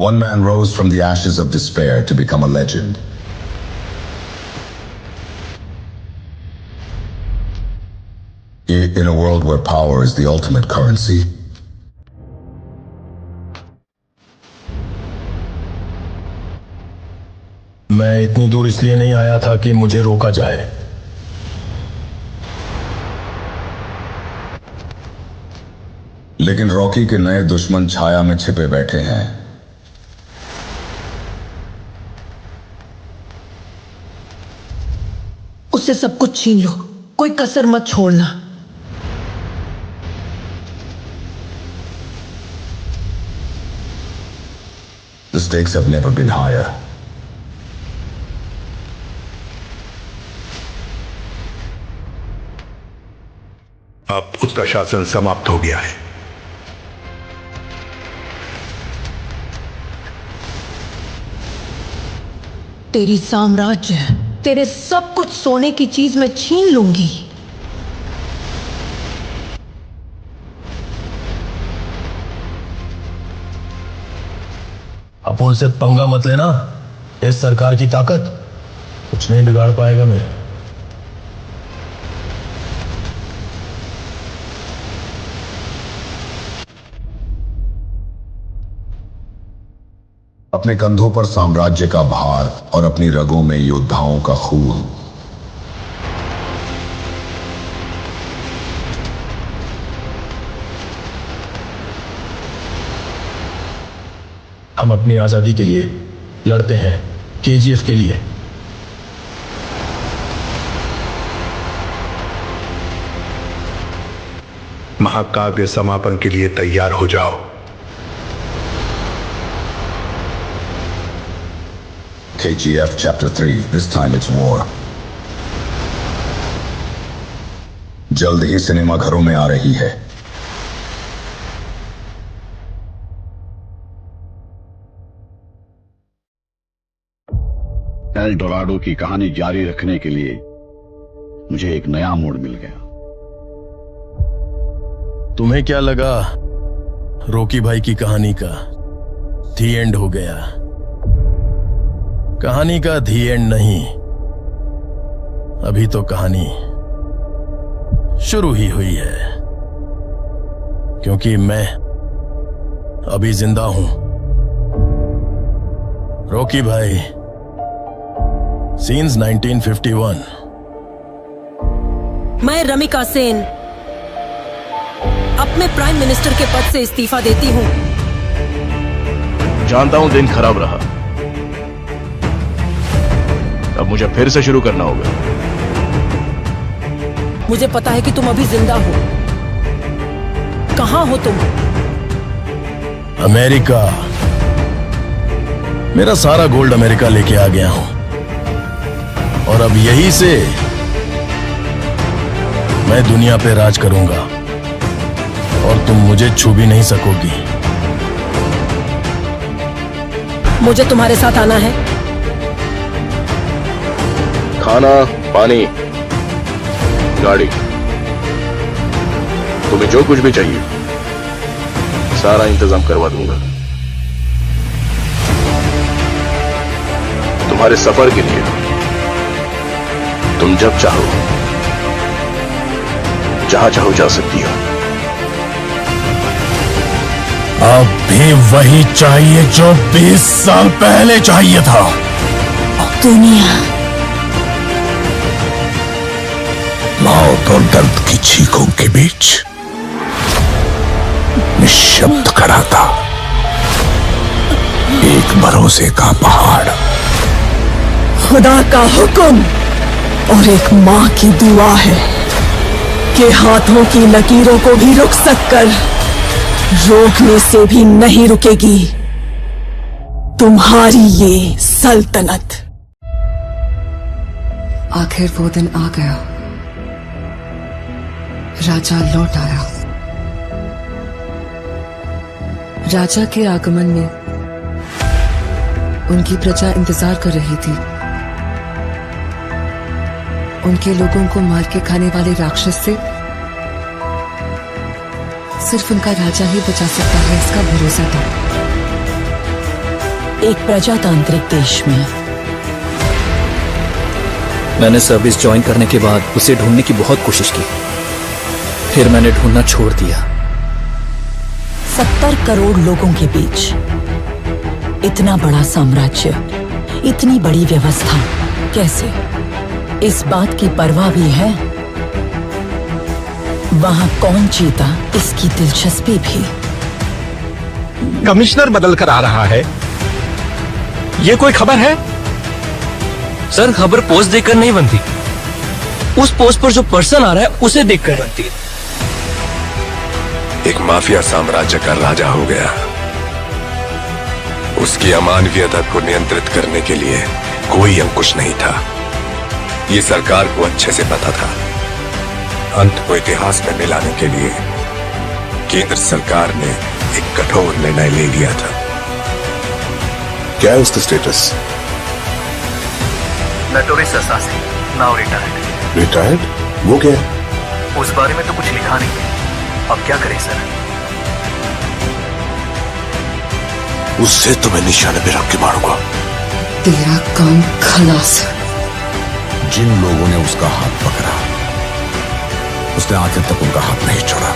One man rose from the ashes of despair to become a legend. In a world where power is the ultimate currency, मैं इतनी दूर इसलिए नहीं आया था कि मुझे रोका जाए। लेकिन रॉकी के नए दुश्मन छाया में छिपे बैठे हैं। उससे सब कुछ छीन लो, कोई कसर मत छोड़ना। The stakes have never been higher. अब उसका शासन समाप्त हो गया है। तेरी साम्राज्य, तेरे सब कुछ सोने की चीज में छीन लूंगी। अब उनसे पंगा मत लेना। इस सरकार की ताकत कुछ नहीं बिगाड़ पाएगा मेरे। अपने कंधों पर साम्राज्य का भार और अपनी रगों में योद्धाओं का खून। हम अपनी आजादी के लिए लड़ते हैं, केजीएफ के लिए। महाकाव्य समापन के लिए तैयार हो जाओ। KGF Chapter 3, this time it's war. जल्द ही सिनेमा घरों में आ रही है। एल डोराडो की कहानी जारी रखने के लिए मुझे एक नया मोड़ मिल गया। तुम्हें क्या लगा रॉकी भाई की कहानी का दी एंड हो गया? कहानी का दी एंड नहीं, अभी तो कहानी शुरू ही हुई है। क्योंकि मैं अभी जिंदा हूं। रॉकी भाई, सीन्स 1951। मैं रमिका सेन अपने प्राइम मिनिस्टर के पद से इस्तीफा देती हूं। जानता हूं दिन खराब रहा, अब मुझे फिर से शुरू करना होगा। मुझे पता है कि तुम अभी जिंदा हो। कहां हो तुम? अमेरिका। मेरा सारा गोल्ड अमेरिका लेके आ गया हूं और अब यही से मैं दुनिया पे राज करूंगा और तुम मुझे छू भी नहीं सकोगी। मुझे तुम्हारे साथ आना है। खाना, पानी, गाड़ी, तुम्हें जो कुछ भी चाहिए सारा इंतजाम करवा दूंगा। तुम्हारे सफर के लिए तुम जब चाहो जहां चाहो जा सकती हो। अब भी वही चाहिए जो 20 साल पहले चाहिए था। दुनिया मौत और दर्द की चीखों के बीच निशब्द खड़ा था एक भरोसे का पहाड़। खुदा का हुक्म और एक माँ की दुआ है कि हाथों की लकीरों को भी रुक सककर रोकने से भी नहीं रुकेगी तुम्हारी ये सल्तनत। आखिर वो दिन आ गया। राजा लौट आया। राजा के आगमन में उनकी प्रजा इंतजार कर रही थी। उनके लोगों को मार के खाने वाले राक्षस से सिर्फ उनका राजा ही बचा सकता है, इसका भरोसा था। एक प्रजातांत्रिक देश में। मैंने सर्विस ज्वाइन करने के बाद उसे ढूंढने की बहुत कोशिश की, फिर मैंने ढूंढना छोड़ दिया। 70 करोड़ लोगों के बीच इतना बड़ा साम्राज्य, इतनी बड़ी व्यवस्था, कैसे? इस बात की परवाह भी है वहां कौन जीता, इसकी दिलचस्पी भी। कमिश्नर बदल कर आ रहा है, ये कोई खबर है? सर, खबर पोस्ट देखकर नहीं बनती, उस पोस्ट पर जो पर्सन आ रहा है उसे देखकर बनती है। एक माफिया साम्राज्य का राजा हो गया। उसकी अमानवीयता को नियंत्रित करने के लिए कोई अंकुश नहीं था। ये सरकार को अच्छे से पता था। अंत को इतिहास में मिलाने के लिए केंद्र सरकार ने एक कठोर निर्णय ले लिया था। क्या है उसका status? Notorious assassin, now retired. Retired? वो क्या है? उस बारे में तो कुछ लिखा नहीं। अब क्या करें सर? उससे तो मैं निशाने पे रख के मारूंगा। तेरा काम खलास। जिन लोगों ने उसका हाथ पकड़ा, उसने आखिर तक उनका हाथ नहीं छोड़ा।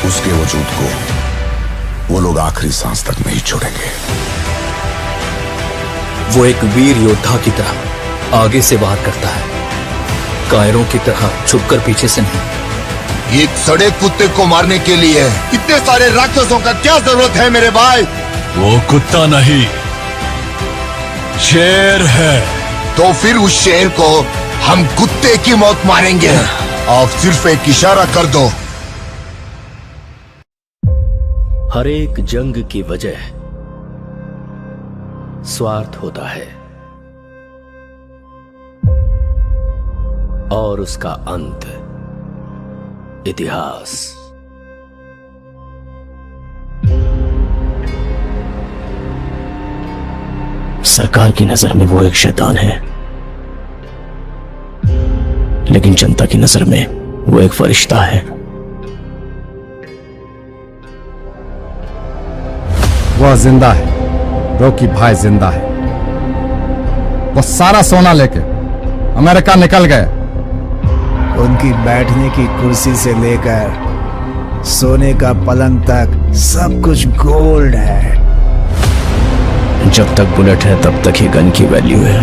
उसके वजूद को वो लोग आखिरी सांस तक नहीं छोड़ेंगे। वो एक वीर योद्धा की तरह आगे से वार करता है, कायरों की तरह छुपकर पीछे से नहीं। एक सड़े कुत्ते को मारने के लिए इतने सारे राक्षसों का क्या जरूरत है मेरे भाई? वो कुत्ता नहीं, शेर है। तो फिर उस शेर को हम कुत्ते की मौत मारेंगे। आप सिर्फ एक इशारा कर दो। हर एक जंग की वजह स्वार्थ होता है और उसका अंत इतिहास। सरकार की नजर में वो एक शैतान है, लेकिन जनता की नजर में वो एक फरिश्ता है। वह जिंदा है, रॉकी भाई जिंदा है। वो सारा सोना लेके अमेरिका निकल गए। उनकी बैठने की कुर्सी से लेकर सोने का पलंग तक सब कुछ गोल्ड है। जब तक बुलेट है तब तक ही गन की वैल्यू है,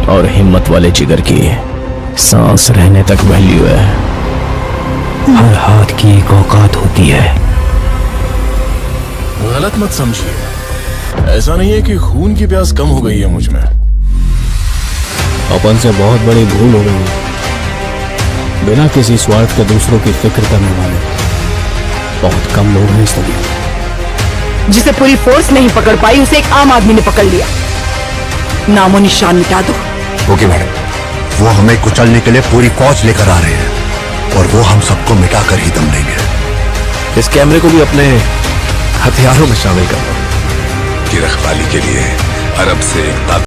और हिम्मत वाले जिगर की सांस रहने तक वैल्यू है। हर हाथ की एक औकात होती है। गलत मत समझिए, ऐसा नहीं है कि खून की प्यास कम हो गई है मुझ में। अपन से बहुत बड़ी भूल हो गई है। बिना किसी स्वार्थ के दूसरों की फिक्र करने वाले बहुत कम लोग हैं इस दुनिया में। जिसे पूरी फोर्स नहीं पकड़ पाई, उसे एक आम आदमी ने पकड़ लिया। नामो निशान मिटा दो। ओके मैडम, वो हमें कुचलने के लिए पूरी फौज लेकर आ रहे हैं और वो हम सबको मिटाकर ही दम लेंगे। इस कैमरे को भी अपने हथियारों में शामिल करना। की रखवाली के लिए अरब से